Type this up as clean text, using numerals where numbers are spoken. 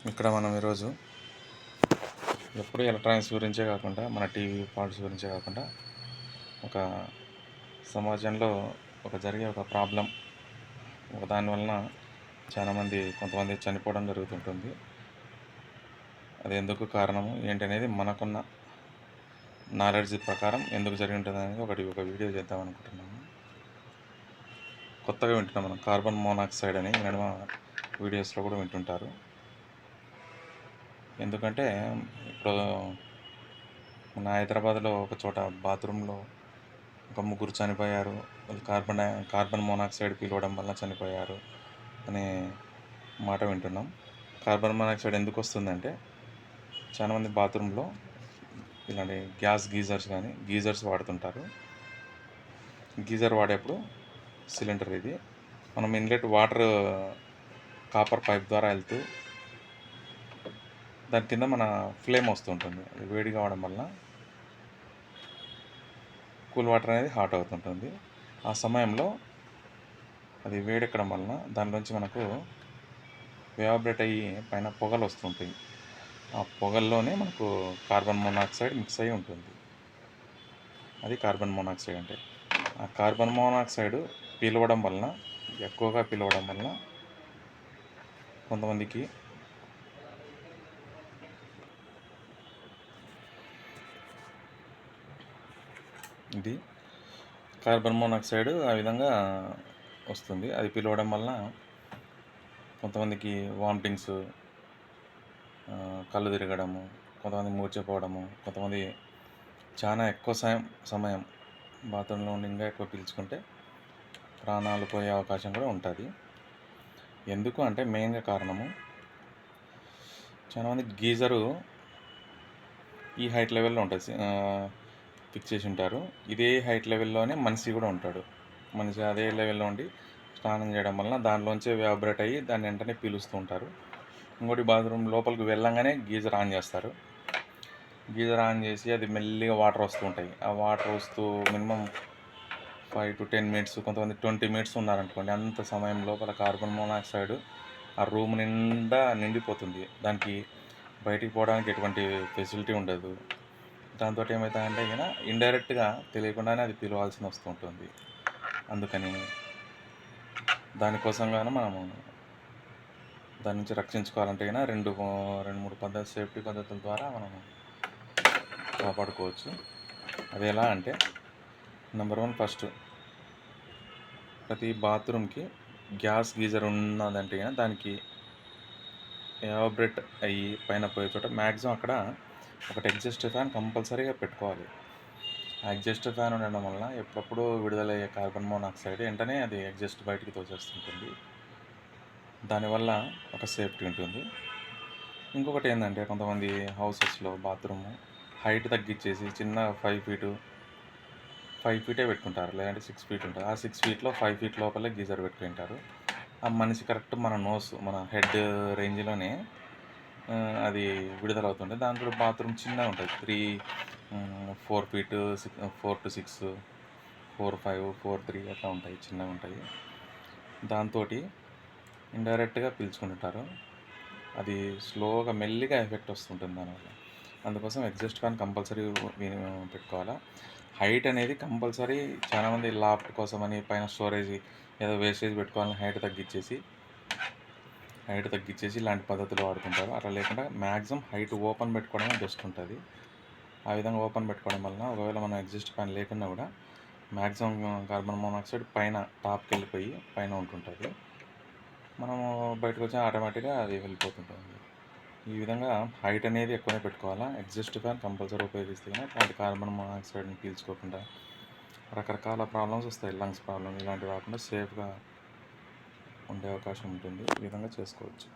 ఇక్కడ మనం ఈరోజు ఎప్పుడు ఎలక్ట్రానిక్స్ గురించే కాకుండా మన టీవీ ఫాల్ట్స్ గురించే కాకుండా ఒక సమాజంలో జరిగే ఒక ప్రాబ్లం దానివలన కొంతమంది చనిపోవడం జరుగుతుంటుంది. అది ఎందుకు కారణము ఏంటి అనేది మనకున్న నాలెడ్జ్ ప్రకారం ఎందుకు జరిగి ఉంటుంది అనేది ఒక వీడియో చేద్దాం అనుకుంటున్నాము. కొత్తగా వింటున్నాం మనం కార్బన్ మోనాక్సైడ్ అని ఈ నడుమ వీడియోస్లో కూడా వింటుంటారు. ఎందుకంటే ఇప్పుడు మన హైదరాబాద్లో ఒక చోట బాత్రూంలో ఒక ముగ్గురు చనిపోయారు, వాళ్ళు కార్బన్ మోనాక్సైడ్ పీలవడం వల్ల చనిపోయారు అనే మాట వింటున్నాం. కార్బన్ మోనాక్సైడ్ ఎందుకు వస్తుందంటే చాలామంది బాత్రూంలో ఇలాంటి గ్యాస్ గీజర్స్ వాడుతుంటారు. గీజర్ వాడేప్పుడు సిలిండర్ ఇది మనం ఇన్లెట్ వాటర్ కాపర్ పైప్ ద్వారా వెళ్తూ దాని కింద మన ఫ్లేమ్ వస్తుంటుంది. అది వేడి కావడం వల్ల కూల్ వాటర్ అనేది హాట్ అవుతుంటుంది. ఆ సమయంలో అది వేడెక్కడం వలన దానిలోంచి మనకు ఎవాపరేట్ అయ్యి పైన పొగలు వస్తుంటాయి. ఆ పొగల్లోనే మనకు కార్బన్ మోనాక్సైడ్ మిక్స్ అయ్యి ఉంటుంది. అది కార్బన్ మోనాక్సైడ్ అంటే. ఆ కార్బన్ మోనాక్సైడ్ ఎక్కువగా పీలవడం వలన కొంతమందికి ఇది కార్బన్ మోనాక్సైడ్ ఆ విధంగా వస్తుంది. అది పీలవడం వల్ల కొంతమందికి వామిటింగ్స్, కళ్ళు తిరగడము, కొంతమంది మూర్ఛపోవడము, కొంతమంది చాలా ఎక్కువ సమయం బాత్రూంలో ఉండి ఇంకా ఎక్కువ పీల్చుకుంటే ప్రాణాలు పోయే అవకాశం కూడా ఉంటుంది. ఎందుకు అంటే మెయిన్గా కారణము చాలామంది గీజరు ఈ హైట్ లెవెల్లో ఉంటుంది, ఫిక్స్ చేసి ఉంటారు. ఇదే హైట్ లెవెల్లోనే మనిషి కూడా ఉంటాడు. మనిషి అదే లెవెల్లో ఉండి స్నానం చేయడం వలన దానిలోంచే వ్యాబ్రేట్ అయ్యి దాన్ని వెంటనే పీలుస్తూ ఉంటారు. ఇంకోటి బాత్రూమ్ లోపలికి వెళ్ళంగానే గీజర్ ఆన్ చేస్తారు. గీజర్ ఆన్ చేసి అది మెల్లిగా వాటర్ వస్తూ ఉంటాయి. ఆ వాటర్ వస్తూ మినిమం 5 to 10 minutes, కొంతమంది 20 minutes ఉన్నారనుకోండి. అంత సమయం లోపల కార్బన్ మోనాక్సైడ్ ఆ రూమ్ నిండా నిండిపోతుంది. దానికి బయటికి పోవడానికి ఎటువంటి ఫెసిలిటీ ఉండదు. దాంతో ఏమవుతాయంటే ఇండైరెక్ట్గా తెలియకుండానే అది పిలవాల్సి వస్తుంటుంది. అందుకని దానికోసం మనము దాని నుంచి రక్షించుకోవాలంటే రెండు మూడు సేఫ్టీ పద్ధతుల ద్వారా మనము కాపాడుకోవచ్చు. అది ఎలా అంటే నెంబర్ 1, ఫస్ట్ ప్రతి బాత్రూమ్కి గ్యాస్ గీజర్ ఉన్నదంటే దానికి ఎవాపరేట్ అయ్యి పైన పోయే చోట మ్యాక్సిమం అక్కడ ఒకటి ఎగ్జాస్ట్ ఫ్యాన్ కంపల్సరీగా పెట్టుకోవాలి. ఆ ఎగ్జాస్ట్ ఫ్యాన్ ఉండడం వల్ల ఎప్పుడప్పుడు విడుదలయ్యే కార్బన్ మోనాక్సైడ్ వెంటనే అది ఎగ్జాస్ట్ బయటికి తోసేస్తుంటుంది. దానివల్ల ఒక సేఫ్టీ ఉంటుంది. ఇంకొకటి ఏంటంటే కొంతమంది హౌసెస్లో బాత్రూమ్ హైట్ తగ్గించేసి చిన్న 5 feet పెట్టుకుంటారు, లేదంటే 6 feet ఉంటుంది. ఆ 6 feetలో 5 feet లోపలే గీజర్ పెట్టుకుంటారు. ఆ మనిషి కరెక్ట్ మన హెడ్ రేంజ్లోనే అది విడుదలవుతుంది. దాంట్లో బాత్రూమ్ చిన్నగా ఉంటుంది, 4 feet, 4 to 6, 4, 5, 4, 3 అట్లా ఉంటాయి, చిన్నగా ఉంటాయి. దాంతో ఇండైరెక్ట్గా పీల్చుకుంటుంటారు. అది స్లోగా మెల్లిగా ఎఫెక్ట్ వస్తుంటుంది దానివల్ల. అందుకోసం ఎగ్జాస్ట్ ఫ్యాన్ కంపల్సరీ పెట్టుకోవాలా. హైట్ అనేది కంపల్సరీ చాలామంది లాఫ్ట్ కోసమని పైన స్టోరేజ్ ఏదో వేస్టేజ్ పెట్టుకోవాలని హైట్ తగ్గించేసి ఇలాంటి పద్ధతులు వాడుతుంటారు. అట్లా లేకుండా మ్యాక్సిమం హైట్ ఓపెన్ పెట్టుకోవడమే బెస్ట్ ఉంటుంది. ఆ విధంగా ఓపెన్ పెట్టుకోవడం వలన ఒకవేళ మనం ఎగ్జాస్ట్ ఫ్యాన్ లేకున్నా కూడా మ్యాక్సిమం కార్బన్ మోనాక్సైడ్ పైన టాప్కి వెళ్ళిపోయి పైన ఉంటుంటుంది. మనము బయటకు వచ్చి ఆటోమేటిక్గా అది వెళ్ళిపోతుంటుంది. ఈ విధంగా హైట్ అనేది ఎక్కువనే పెట్టుకోవాలా. ఎగ్జాస్ట్ ఫ్యాన్ కంపల్సరీ ఉపయోగిస్తే అలాంటి కార్బన్ మోనాక్సైడ్ని పీల్చుకోకుండా రకరకాల ప్రాబ్లమ్స్ వస్తాయి, లంగ్స్ ప్రాబ్లమ్ ఇలాంటివి రాకుండా సేఫ్గా ఉండే అవకాశం ఉంటుంది. ఈ విధంగా చేసుకోవచ్చు.